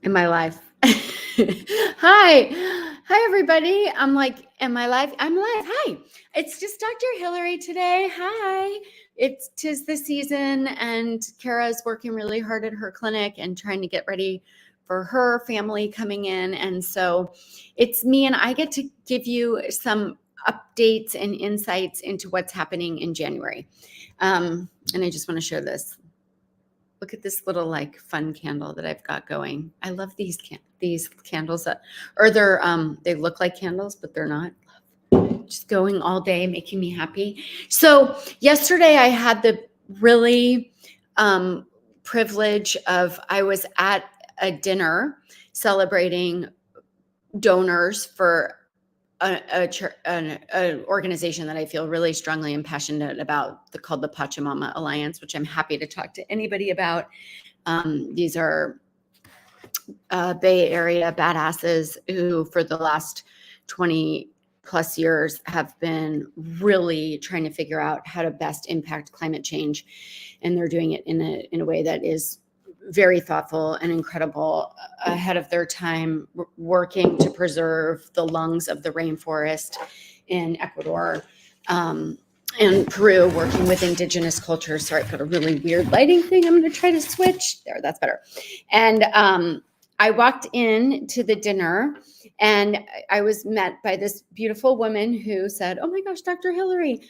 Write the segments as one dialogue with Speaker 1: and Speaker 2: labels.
Speaker 1: Am I live? Hi. Hi, everybody. I'm like, am I live? I'm live. Hi. It's just Dr. Hillary today. Hi. Tis the season, and Kara's working really hard at her clinic and trying to get ready for her family coming in. And so it's me, and I get to give you some updates and insights into what's happening in January. And I just want to share this. Look at this little like fun candle that I've got going. I love these candles they look like candles, but they're not. Just going all day, making me happy. So yesterday I had the really privilege of, I was at a dinner celebrating donors for an organization that I feel really strongly and passionate about, called the Pachamama Alliance, which I'm happy to talk to anybody about. These are Bay Area badasses who, for the last 20 plus years, have been really trying to figure out how to best impact climate change, and they're doing it in a way that is very thoughtful and incredible, ahead of their time, working to preserve the lungs of the rainforest in Ecuador, and Peru, working with indigenous cultures. Sorry, I've got a really weird lighting thing. I'm going to try to switch. There, that's better. And I walked in to the dinner, and I was met by this beautiful woman who said, "Oh my gosh, Dr. Hillary,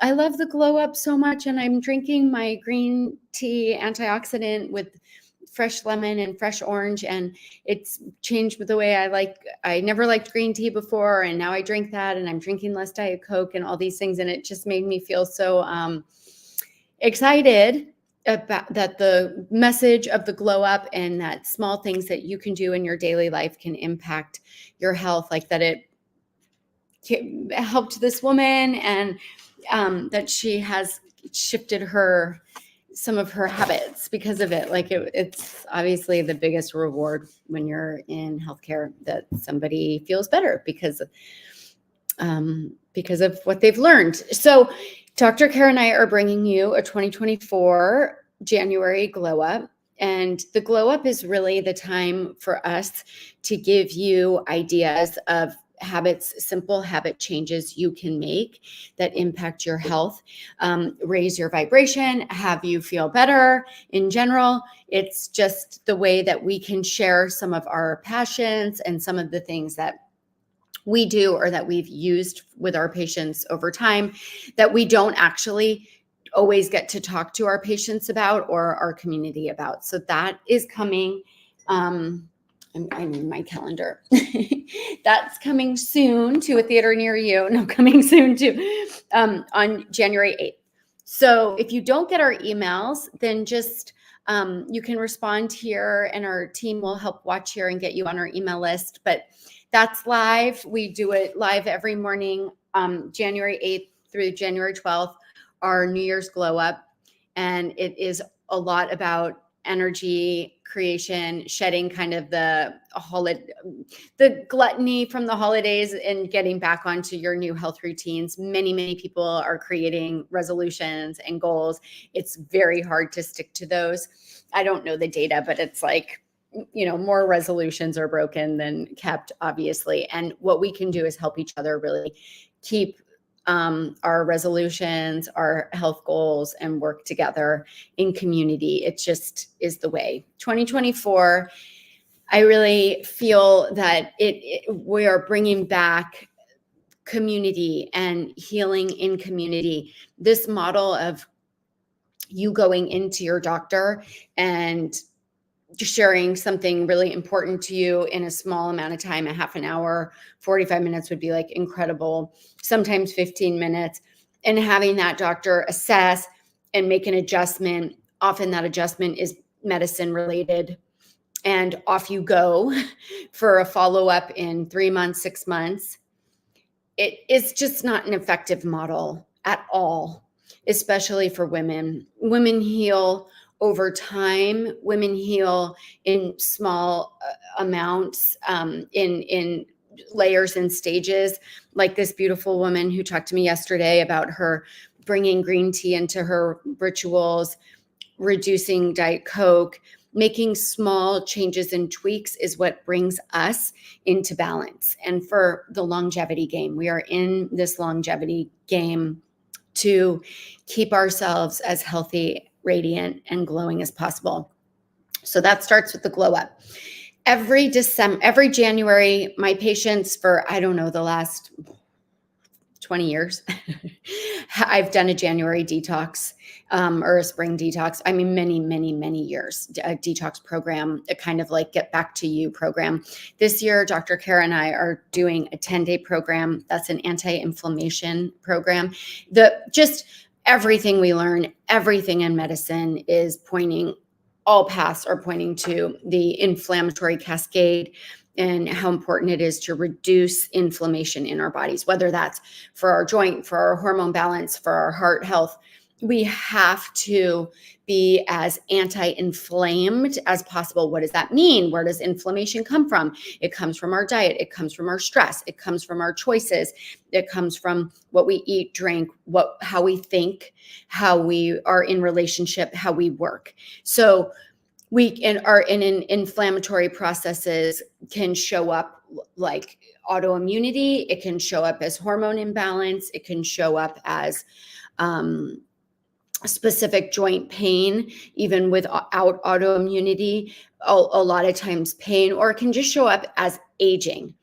Speaker 1: I love the Glow Up so much, and I'm drinking my green tea antioxidant with fresh lemon and fresh orange, and it's changed the way I never liked green tea before, and now I drink that, and I'm drinking less Diet Coke and all these things." And it just made me feel so excited about that the message of the Glow Up, and that small things that you can do in your daily life can impact your health, like that it helped this woman, and that she has shifted some of her habits because of it. Like it's obviously the biggest reward when you're in healthcare, that somebody feels better because of what they've learned. So Dr. Kara and I are bringing you a 2024 January Glow Up. And the Glow Up is really the time for us to give you ideas of simple habit changes you can make that impact your health, raise your vibration, have you feel better in general. It's just the way that we can share some of our passions and some of the things that we do or that we've used with our patients over time that we don't actually always get to talk to our patients about or our community about. So that is coming. I need my calendar. That's coming soon to a theater near you. No, coming soon to on January 8th. So if you don't get our emails, then just you can respond here, and our team will help watch here and get you on our email list. But that's live. We do it live every morning, January 8th through January 12th, our New Year's Glow Up. And it is a lot about energy creation, shedding kind of the gluttony from the holidays and getting back onto your new health routines. Many people are creating resolutions and goals. It's very hard to stick to those. I don't know the data, but it's like, more resolutions are broken than kept, obviously. And what we can do is help each other really keep our resolutions, our health goals, and work together in community. It just is the way. 2024, I really feel that we are bringing back community and healing in community. This model of you going into your doctor and sharing something really important to you in a small amount of time, a half an hour, 45 minutes would be like incredible, sometimes 15 minutes, and having that doctor assess and make an adjustment. Often that adjustment is medicine related, and off you go for a follow-up in 3 months, 6 months. It is just not an effective model at all, especially for women. Women heal over time. Women heal in small amounts, in layers and stages, like this beautiful woman who talked to me yesterday about her bringing green tea into her rituals, reducing Diet Coke, making small changes and tweaks is what brings us into balance. And for the longevity game, we are in this longevity game to keep ourselves as healthy, radiant, and glowing as possible. So that starts with the glow up. Every January, my patients for, I don't know, the last 20 years, I've done a January detox or a spring detox. I mean, many, many, many years, a detox program, a kind of like get back to you program. This year, Dr. Kara and I are doing a 10-day program. That's an anti-inflammation program. Just everything we learn, everything in medicine is pointing, all paths are pointing to the inflammatory cascade and how important it is to reduce inflammation in our bodies, whether that's for our joint, for our hormone balance, for our heart health. We have to be as anti-inflamed as possible. What does that mean? Where does inflammation come from? It comes from our diet. It comes from our stress. It comes from our choices. It comes from what we eat, drink, how we think, how we are in relationship, how we work. So inflammatory processes can show up like autoimmunity. It can show up as hormone imbalance. It can show up as specific joint pain, even without autoimmunity, a lot of times pain, or it can just show up as aging.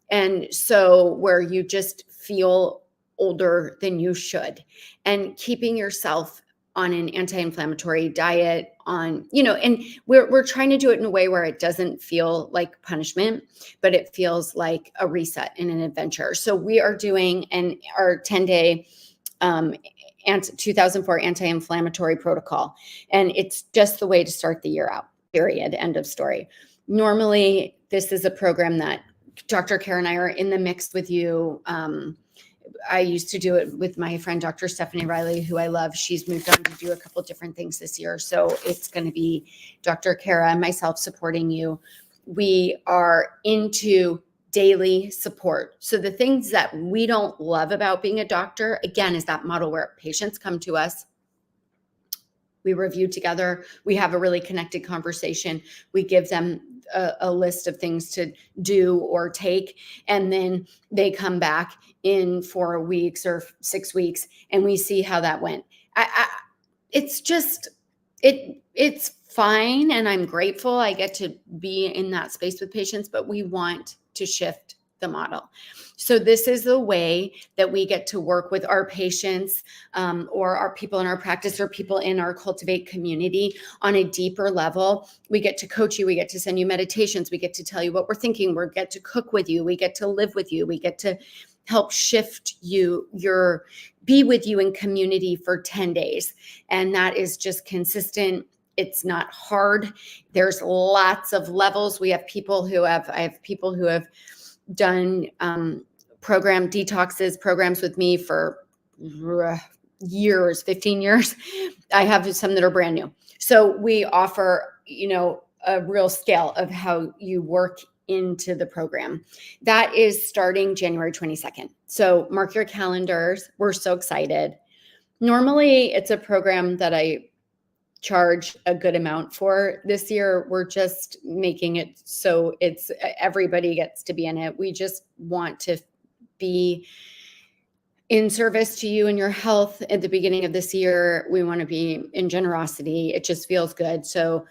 Speaker 1: And so where you just feel older than you should, and keeping yourself on an anti-inflammatory diet and we're trying to do it in a way where it doesn't feel like punishment, but it feels like a reset and an adventure. So we are doing our 10-day 2004 anti-inflammatory protocol. And it's just the way to start the year out, period, end of story. Normally, this is a program that Dr. Kara and I are in the mix with you. I used to do it with my friend, Dr. Stephanie Riley, who I love. She's moved on to do a couple different things this year. So it's going to be Dr. Kara and myself supporting you. We are into daily support. So the things that we don't love about being a doctor, again, is that model where patients come to us. We review together. We have a really connected conversation. We give them a list of things to do or take, and then they come back in 4 weeks or 6 weeks, and we see how that went. It's fine, and I'm grateful I get to be in that space with patients, but we want to shift the model. So this is the way that we get to work with our patients or our people in our practice or people in our Cultivate community on a deeper level. We get to coach you. We get to send you meditations. We get to tell you what we're thinking. We get to cook with you. We get to live with you. We get to help shift be with you in community for 10 days. And that is just consistent. It's not hard. There's lots of levels. I have people who have done program detoxes programs with me for years, 15 years. I have some that are brand new. So we offer, a real scale of how you work into the program. That is starting January 22nd. So mark your calendars. We're so excited. Normally it's a program that I charge a good amount for. This year, we're just making it so everybody gets to be in it. We just want to be in service to you and your health at the beginning of this year. We want to be in generosity. It just feels good. So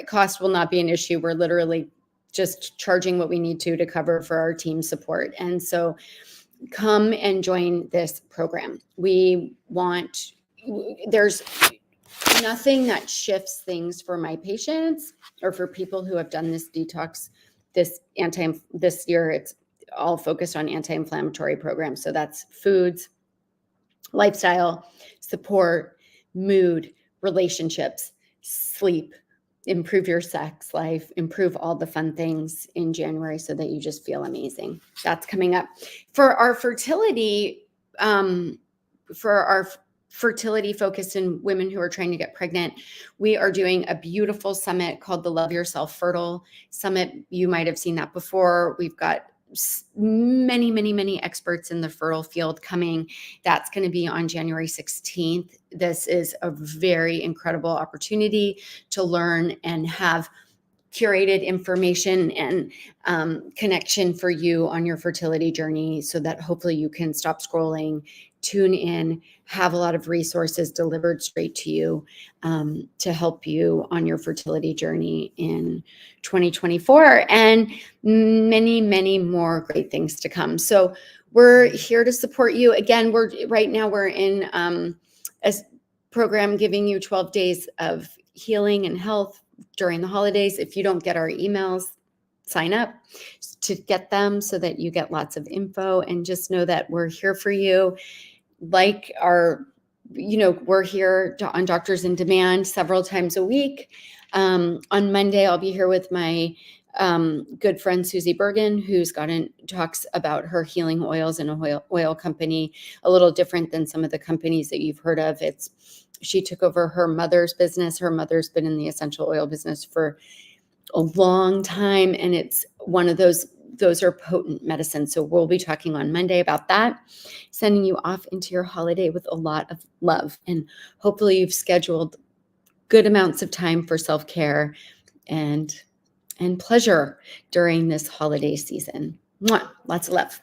Speaker 1: cost will not be an issue. We're literally just charging what we need to cover for our team support. And so come and join this program. There's nothing that shifts things for my patients or for people who have done this detox this year. It's all focused on anti-inflammatory programs. So that's foods, lifestyle, support, mood, relationships, sleep, improve your sex life, improve all the fun things in January so that you just feel amazing. That's coming up. For our fertility, fertility focused in women who are trying to get pregnant, we are doing a beautiful summit called the Love Yourself Fertile Summit. You might have seen that before. We've got many, many, many experts in the fertile field coming. That's going to be on January 16th. This is a very incredible opportunity to learn and have curated information and connection for you on your fertility journey, so that hopefully you can stop scrolling, tune in, have a lot of resources delivered straight to you to help you on your fertility journey in 2024, and many, many more great things to come. So we're here to support you. Again, we're in a program giving you 12 days of healing and health during the holidays. If you don't get our emails, sign up to get them so that you get lots of info, and just know that we're here for you. Like we're here on Doctors in Demand several times a week. On Monday, I'll be here with my good friend Susie Bergen, who's talks about her healing oils and a oil company, a little different than some of the companies that you've heard of. She took over her mother's business. Her mother's been in the essential oil business for a long time, and it's one of those are potent medicines. So we'll be talking on Monday about that, sending you off into your holiday with a lot of love, and hopefully you've scheduled good amounts of time for self-care and pleasure during this holiday season. Mwah! Lots of love.